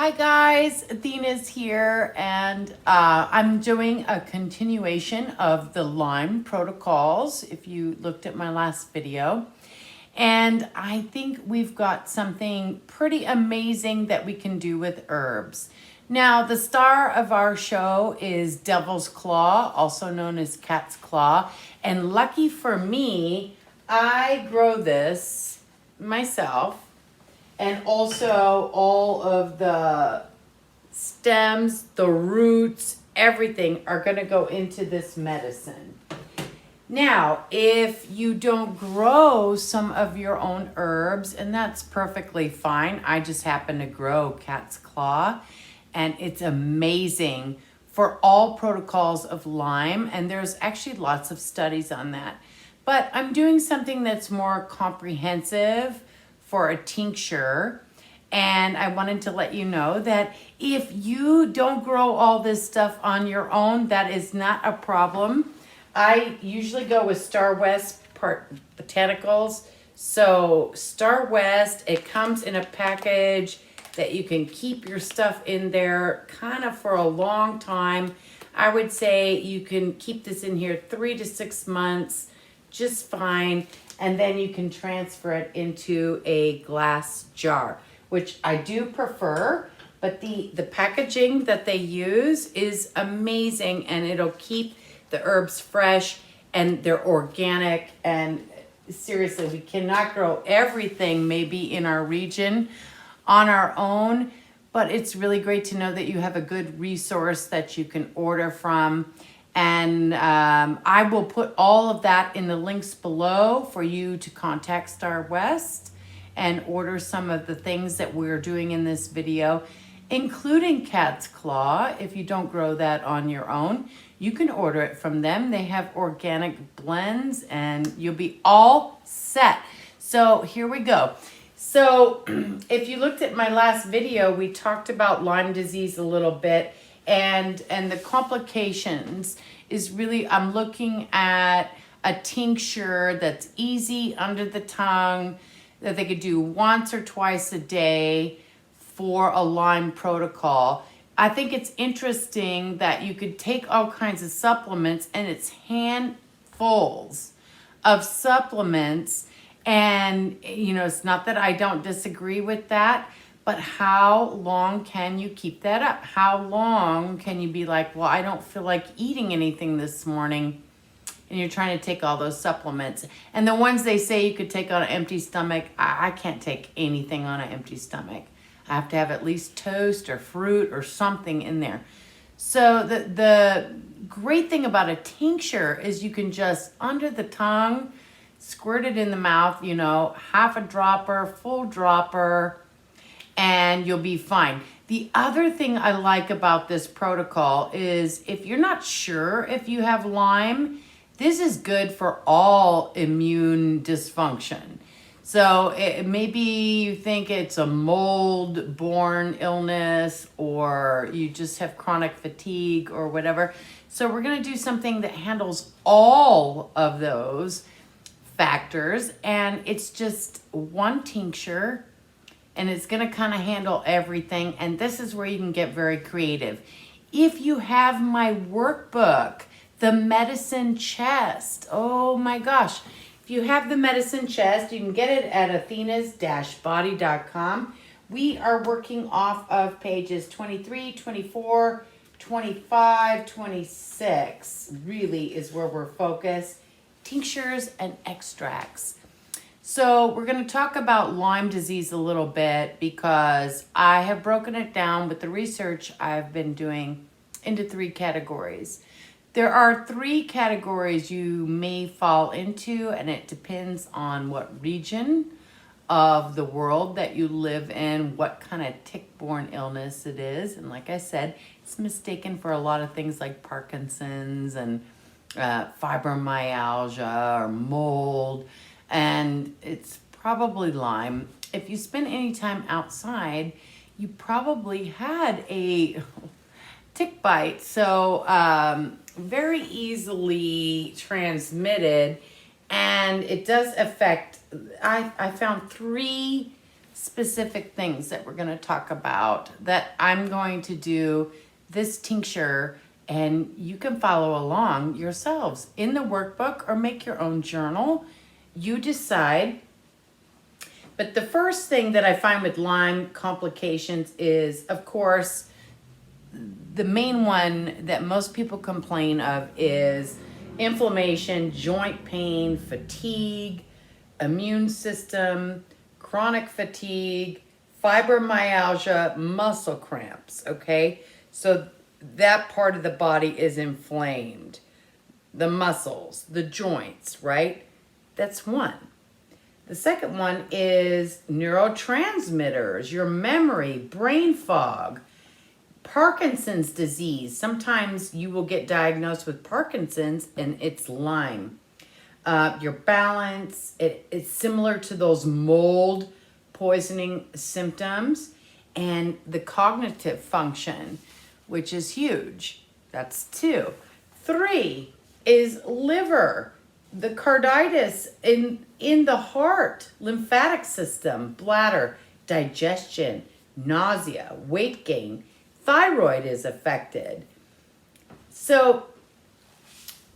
Hi guys, Athena's here, and I'm doing a continuation of the Lyme protocols if you looked at my last video. And I think we've got something pretty amazing that we can do with herbs. Now, the star of our show is Devil's Claw, also known as Cat's Claw. And lucky for me, I grow this myself. And also all of the stems, the roots, everything are going to go into this medicine. Now, if you don't grow some of your own herbs, and that's perfectly fine. I just happen to grow Cat's Claw, and it's amazing for all protocols of Lyme, and there's actually lots of studies on that. But I'm doing something that's more comprehensive for a tincture, and I wanted to let you know that if you don't grow all this stuff on your own, that is not a problem. I usually go with Star West botanicals. So Star West, it comes in a package that you can keep your stuff in there kind of for a long time. I would say you can keep this in here 3 to 6 months just fine. And then you can transfer it into a glass jar, which I do prefer, but the packaging that they use is amazing, and it'll keep the herbs fresh, and they're organic. And seriously, we cannot grow everything maybe in our region on our own, but it's really great to know that you have a good resource that you can order from. And I will put all of that in the links below for you to contact Star West and order some of the things that we're doing in this video, including Cat's Claw. If you don't grow that on your own, you can order it from them. They have organic blends, and you'll be all set. So here we go. So if you looked at my last video, we talked about Lyme disease a little bit. And the complications is really, I'm looking at a tincture that's easy under the tongue, that they could do once or twice a day for a Lyme protocol. I think it's interesting that you could take all kinds of supplements, and it's handfuls of supplements. And, you know, it's not that I don't disagree with that, but how long can you keep that up? How long can you be like, well, I don't feel like eating anything this morning, and you're trying to take all those supplements? And the ones they say you could take on an empty stomach, I can't take anything on an empty stomach. I have to have at least toast or fruit or something in there. So the great thing about a tincture is you can just, under the tongue, squirt it in the mouth, you know, half a dropper, full dropper, and you'll be fine. The other thing I like about this protocol is if you're not sure if you have Lyme, this is good for all immune dysfunction. So maybe you think it's a mold-borne illness, or you just have chronic fatigue or whatever. So we're going to do something that handles all of those factors, and it's just one tincture, and it's going to kind of handle everything. And this is where you can get very creative. If you have my workbook, the medicine chest, oh my gosh. If you have the medicine chest, you can get it at athenas-body.com. We are working off of pages 23, 24, 25, 26. Really is where we're focused. Tinctures and extracts. So we're going to talk about Lyme disease a little bit, because I have broken it down with the research I've been doing into 3 categories. There are 3 categories you may fall into, and it depends on what region of the world that you live in, what kind of tick-borne illness it is. And like I said, it's mistaken for a lot of things like Parkinson's and fibromyalgia or mold. And it's probably Lyme. If you spend any time outside, you probably had a tick bite. So very easily transmitted, and it does affect, I found 3 specific things that we're going to talk about that I'm going to do this tincture, and you can follow along yourselves in the workbook or make your own journal. You decide. But the first thing that I find with Lyme complications is, of course, the main one that most people complain of is inflammation, joint pain, fatigue, immune system, chronic fatigue, fibromyalgia, muscle cramps, okay? So that part of the body is inflamed. The muscles, the joints, right? That's one. The second one is neurotransmitters, your memory, brain fog, Parkinson's disease. Sometimes you will get diagnosed with Parkinson's and it's Lyme. Your balance, it's similar to those mold poisoning symptoms, and the cognitive function, which is huge. That's 2. 3 is liver, the carditis in the heart, lymphatic system, bladder, digestion, nausea, weight gain, thyroid is affected. So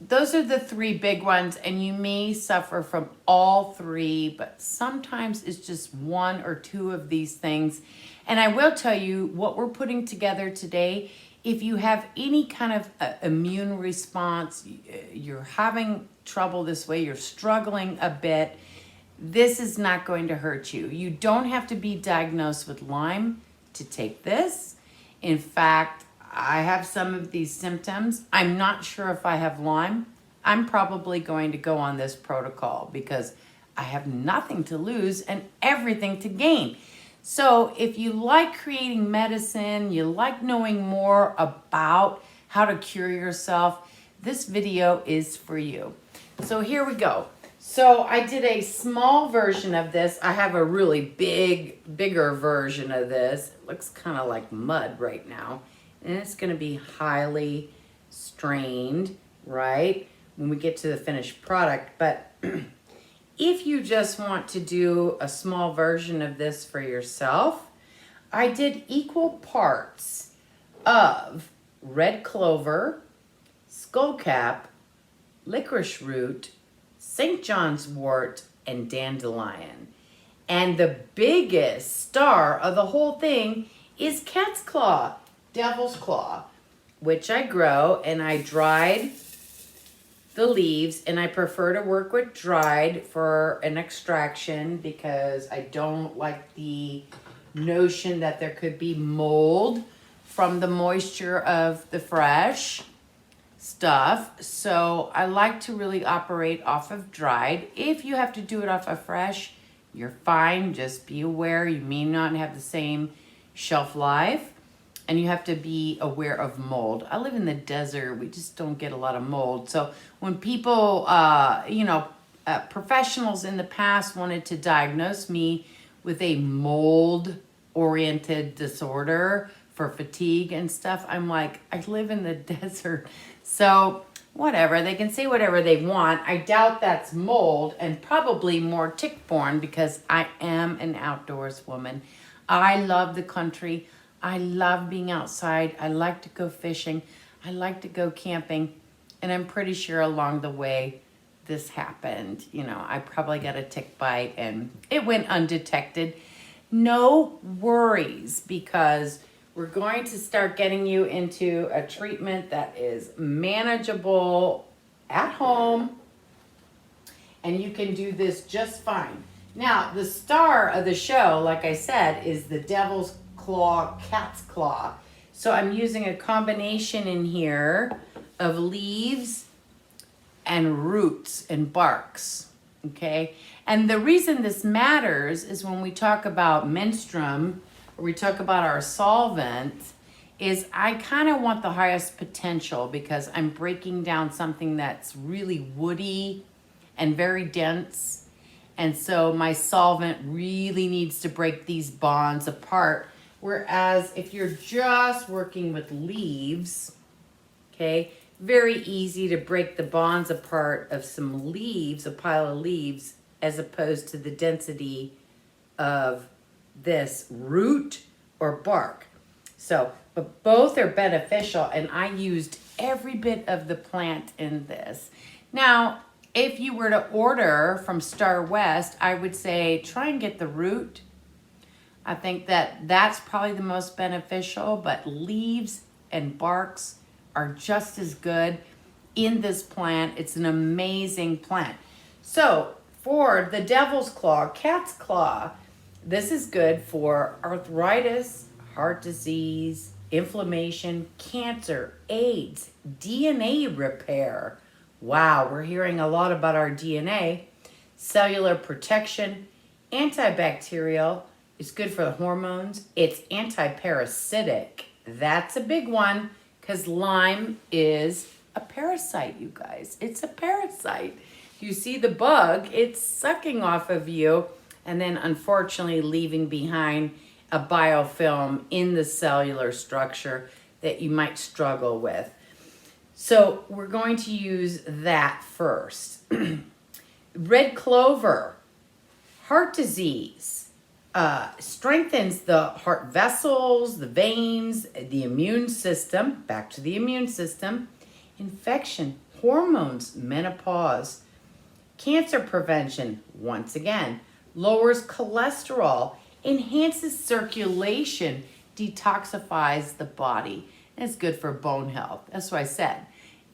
those are the 3 big ones, and you may suffer from all 3, but sometimes it's just 1 or 2 of these things. And I will tell you what we're putting together today. If you have any kind of immune response, you're having trouble this way, you're struggling a bit, this is not going to hurt you. You don't have to be diagnosed with Lyme to take this. In fact, I have some of these symptoms. I'm not sure if I have Lyme. I'm probably going to go on this protocol because I have nothing to lose and everything to gain. So if you like creating medicine, you like knowing more about how to cure yourself, this video is for you. So here we go. So I did a small version of this. I have a really bigger version of this. It looks kind of like mud right now. And it's going to be highly strained, right, when we get to the finished product. But if you just want to do a small version of this for yourself, I did equal parts of red clover, skullcap, licorice root, St. John's wort, and dandelion. And the biggest star of the whole thing is cat's claw, devil's claw, which I grow, and I dried the leaves, and I prefer to work with dried for an extraction because I don't like the notion that there could be mold from the moisture of the fresh stuff. So I like to really operate off of dried. If you have to do it off of fresh, you're fine. Just be aware you may not have the same shelf life, and you have to be aware of mold. I live in the desert. We just don't get a lot of mold. So when people, professionals in the past wanted to diagnose me with a mold-oriented disorder for fatigue and stuff, I'm like, I live in the desert. So whatever, they can say whatever they want. I doubt that's mold, and probably more tick-borne because I am an outdoors woman. I love the country. I love being outside. I like to go fishing. I like to go camping. And I'm pretty sure along the way this happened. I probably got a tick bite and it went undetected. No worries, because we're going to start getting you into a treatment that is manageable at home, and you can do this just fine. Now, the star of the show, like I said, is the devil's claw, cat's claw. So I'm using a combination in here of leaves and roots and barks, okay? And the reason this matters is when we talk about menstruum, or we talk about our solvent, is I kind of want the highest potential because I'm breaking down something that's really woody and very dense. And so my solvent really needs to break these bonds apart. Whereas if you're just working with leaves, okay, very easy to break the bonds apart of some leaves, a pile of leaves, as opposed to the density of this root or bark. So, but both are beneficial, and I used every bit of the plant in this. Now, if you were to order from Star West, I would say try and get the root. I think that that's probably the most beneficial, but leaves and barks are just as good in this plant. It's an amazing plant. So for the devil's claw, cat's claw, this is good for arthritis, heart disease, inflammation, cancer, AIDS, DNA repair. Wow, we're hearing a lot about our DNA. Cellular protection, antibacterial. It's good for the hormones. It's anti-parasitic. That's a big one because Lyme is a parasite, you guys. It's a parasite. You see the bug, it's sucking off of you and then unfortunately leaving behind a biofilm in the cellular structure that you might struggle with. So we're going to use that first. Red clover, heart disease, strengthens the heart vessels, the veins, the immune system, back to the immune system, infection, hormones, menopause, cancer prevention, once again, lowers cholesterol, enhances circulation, detoxifies the body, and it's good for bone health. That's what I said.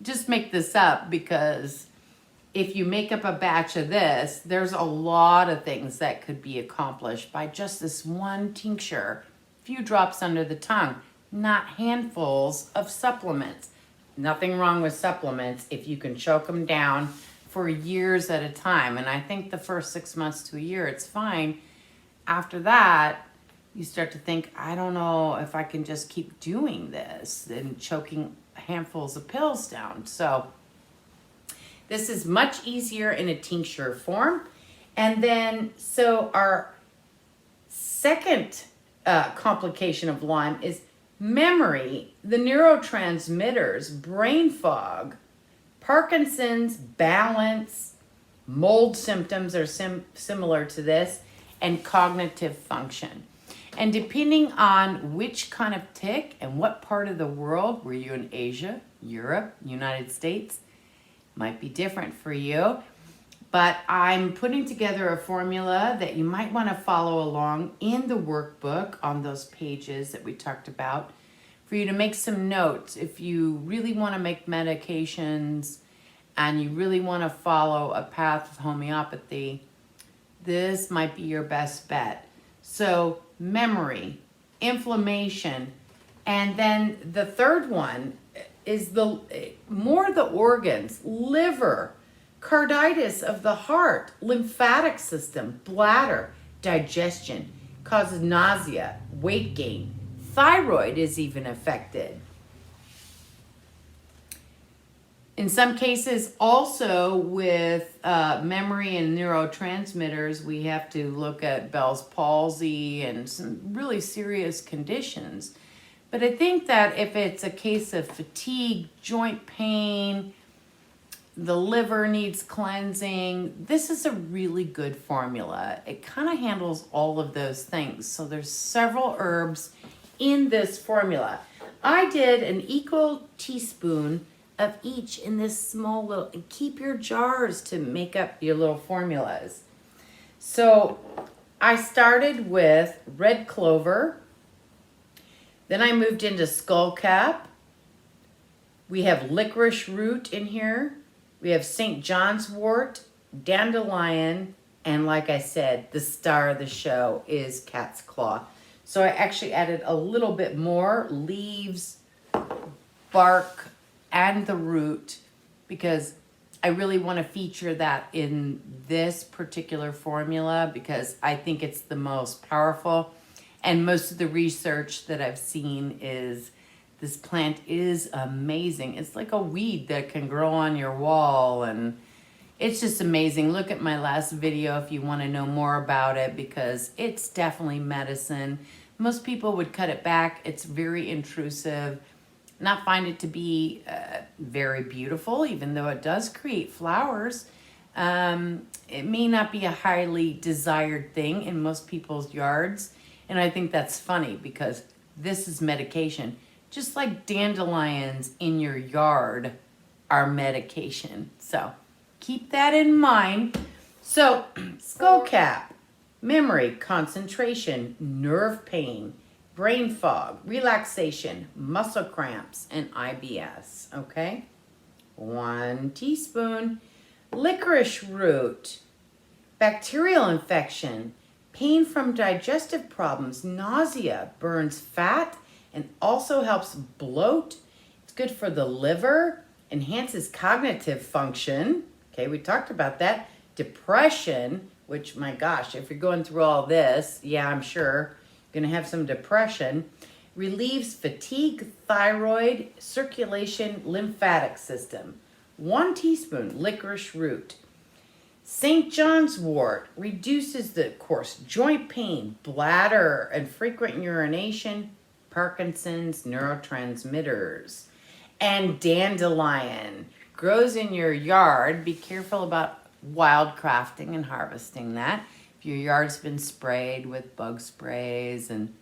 Just make this up because if you make up a batch of this, there's a lot of things that could be accomplished by just this one tincture. A few drops under the tongue, not handfuls of supplements. Nothing wrong with supplements if you can choke them down for years at a time. And I think the first 6 months to a year, it's fine. After that, you start to think, I don't know if I can just keep doing this and choking handfuls of pills down. So this is much easier in a tincture form. And then, so our second complication of Lyme is memory, the neurotransmitters, brain fog, Parkinson's, balance, mold symptoms are similar to this, and cognitive function. And depending on which kind of tick and what part of the world, were you in Asia, Europe, United States, might be different for you. But I'm putting together a formula that you might want to follow along in the workbook on those pages that we talked about for you to make some notes. If you really want to make medications and you really want to follow a path of homeopathy, this might be your best bet. So memory, inflammation, and then the third one is the organs, liver, carditis of the heart, lymphatic system, bladder, digestion, causes nausea, weight gain, thyroid is even affected. In some cases, also with memory and neurotransmitters, we have to look at Bell's palsy and some really serious conditions. But I think that if it's a case of fatigue, joint pain, the liver needs cleansing, this is a really good formula. It kind of handles all of those things. So there's several herbs in this formula. I did an equal teaspoon of each in this small little, and keep your jars to make up your little formulas. So I started with red clover, then I moved into skullcap. We have licorice root in here. We have St. John's wort, dandelion, and like I said, the star of the show is cat's claw. So I actually added a little bit more leaves, bark, and the root because I really want to feature that in this particular formula because I think it's the most powerful. And most of the research that I've seen is this plant is amazing. It's like a weed that can grow on your wall and it's just amazing. Look at my last video if you want to know more about it because it's definitely medicine. Most people would cut it back. It's very intrusive. Not find it to be very beautiful, even though it does create flowers. It may not be a highly desired thing in most people's yards. And I think that's funny because this is medication. Just like dandelions in your yard are medication. So keep that in mind. So Skullcap, memory, concentration, nerve pain, brain fog, relaxation, muscle cramps, and IBS, okay? 1 teaspoon. Licorice root, bacterial infection, pain from digestive problems, nausea, burns fat, and also helps bloat. It's good for the liver, enhances cognitive function. Okay, we talked about that. Depression, which, my gosh, if you're going through all this, yeah, I'm sure you're going to have some depression. Relieves fatigue, thyroid, circulation, lymphatic system. 1 teaspoon licorice root. St. John's wort reduces the course joint pain, bladder, and frequent urination, Parkinson's, neurotransmitters. And dandelion grows in your yard. Be careful about wildcrafting and harvesting that. If your yard's been sprayed with bug sprays and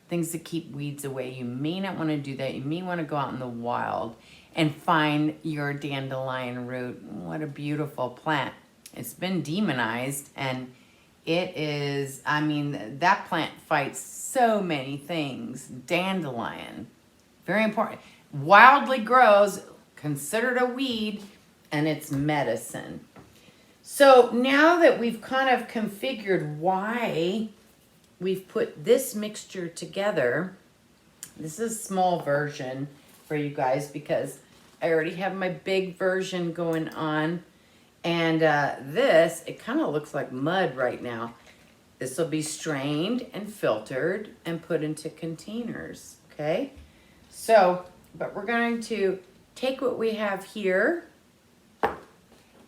things to keep weeds away, you may not want to do that. You may want to go out in the wild and find your dandelion root. What a beautiful plant. It's been demonized, and it is, I mean, that plant fights so many things. Dandelion, very important. Wildly grows, considered a weed, and it's medicine. So now that we've kind of configured why we've put this mixture together, this is a small version for you guys because I already have my big version going on. And this, it kind of looks like mud right now. This will be strained and filtered and put into containers, okay? So, but we're going to take what we have here.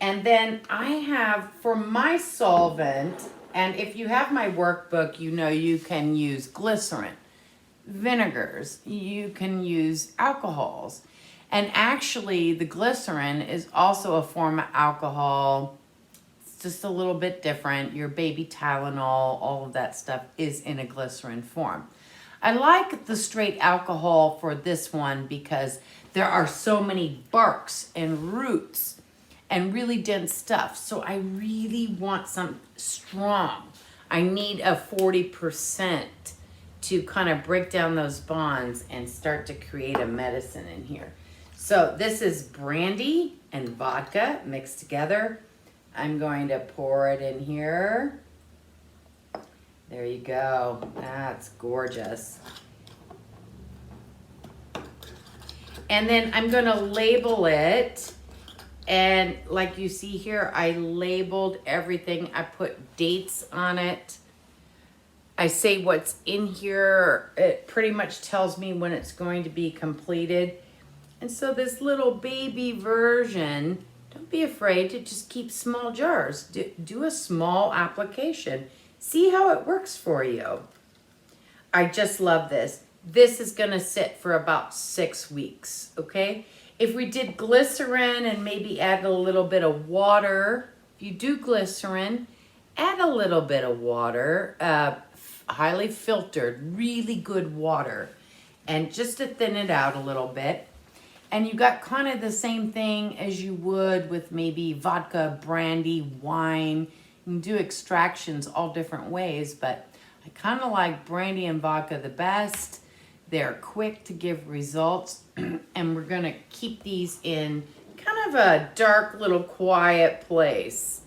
And then I have, for my solvent, and if you have my workbook, you know you can use glycerin, vinegars, you can use alcohols. And actually, the glycerin is also a form of alcohol. It's just a little bit different. Your baby Tylenol, all of that stuff is in a glycerin form. I like the straight alcohol for this one because there are so many barks and roots and really dense stuff. So I really want some strong. I need a 40% to kind of break down those bonds and start to create a medicine in here. So this is brandy and vodka mixed together. I'm going to pour it in here. There you go. That's gorgeous. And then I'm going to label it. And like you see here, I labeled everything. I put dates on it. I say what's in here. It pretty much tells me when it's going to be completed. And so this little baby version, don't be afraid to just keep small jars. Do a small application. See how it works for you. I just love this. This is going to sit for about 6 weeks, okay? If we did glycerin and maybe add a little bit of water, if you do glycerin, add a little bit of water, highly filtered, really good water, and just to thin it out a little bit. And you got kind of the same thing as you would with maybe vodka, brandy, wine. You can do extractions all different ways, but I kind of like brandy and vodka the best. They're quick to give results, and we're going to keep these in kind of a dark little quiet place.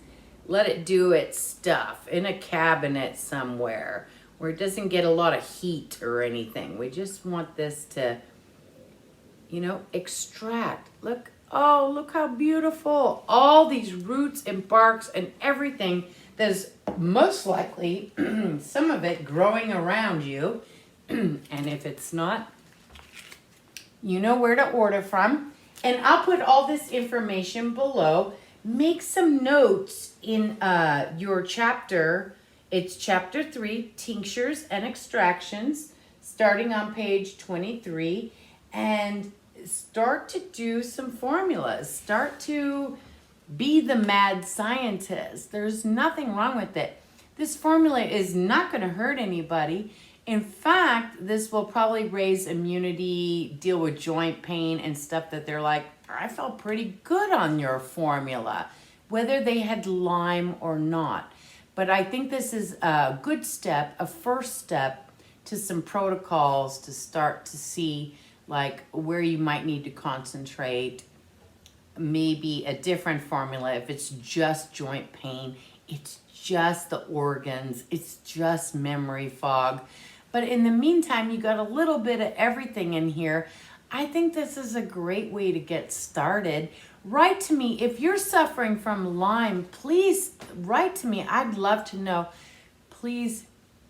Let it do its stuff in a cabinet somewhere where it doesn't get a lot of heat or anything. We just want this to, you know, extract. Look, oh, look how beautiful. All these roots and barks and everything that's most likely, some of it growing around you. And if it's not, you know where to order from. And I'll put all this information below. Make some notes in your chapter. It's chapter 3, tinctures and extractions, starting on page 23. And start to do some formulas. Start to be the mad scientist. There's nothing wrong with it. This formula is not going to hurt anybody. In fact, this will probably raise immunity, deal with joint pain and stuff that they're like, I felt pretty good on your formula, whether they had Lyme or not. But I think this is a good step, a first step to some protocols to start to see like where you might need to concentrate, maybe a different formula if it's just joint pain, it's just the organs, it's just memory fog. But in the meantime, you got a little bit of everything in here. I think this is a great way to get started. Write to me. If you're suffering from Lyme, please write to me. I'd love to know. Please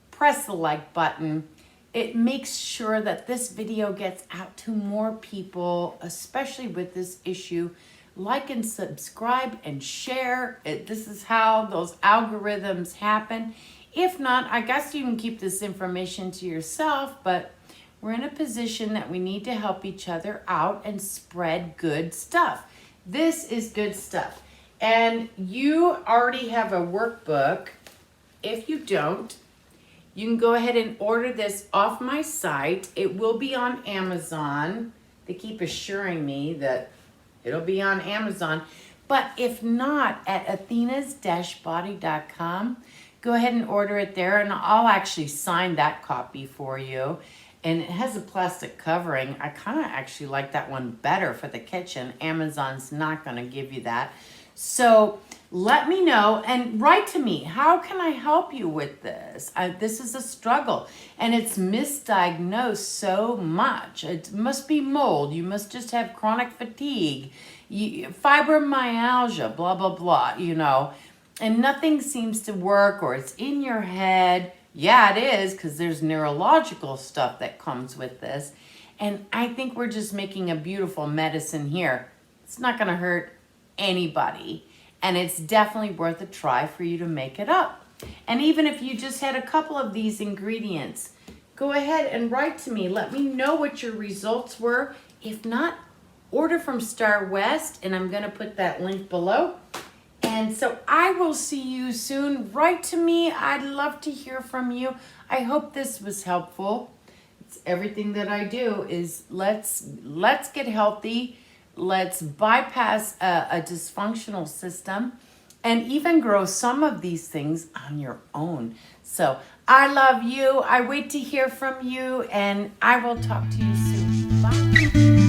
press the like button. It makes sure that this video gets out to more people, especially with this issue. Like and subscribe and share. This is how those algorithms happen. If not, I guess you can keep this information to yourself, but we're in a position that we need to help each other out and spread good stuff. This is good stuff. And you already have a workbook. If you don't, you can go ahead and order this off my site. It will be on Amazon. They keep assuring me that it'll be on Amazon. But if not, at athenas-body.com, go ahead and order it there, and I'll actually sign that copy for you. And it has a plastic covering. I kind of actually like that one better for the kitchen. Amazon's not going to give you that. So let me know and write to me. How can I help you with this? This is a struggle, and it's misdiagnosed so much. It must be mold. You must just have chronic fatigue, fibromyalgia, blah, blah, blah, you know. And nothing seems to work, or it's in your head. Yeah, it is, because there's neurological stuff that comes with this. And I think we're just making a beautiful medicine here. It's not going to hurt anybody. And it's definitely worth a try for you to make it up. And even if you just had a couple of these ingredients, go ahead and write to me. Let me know what your results were. If not, order from Star West, and I'm going to put that link below. And so I will see you soon. Write to me. I'd love to hear from you. I hope this was helpful. It's everything that I do is let's get healthy. Let's bypass a dysfunctional system and even grow some of these things on your own. So I love you. I wait to hear from you, and I will talk to you soon. Bye.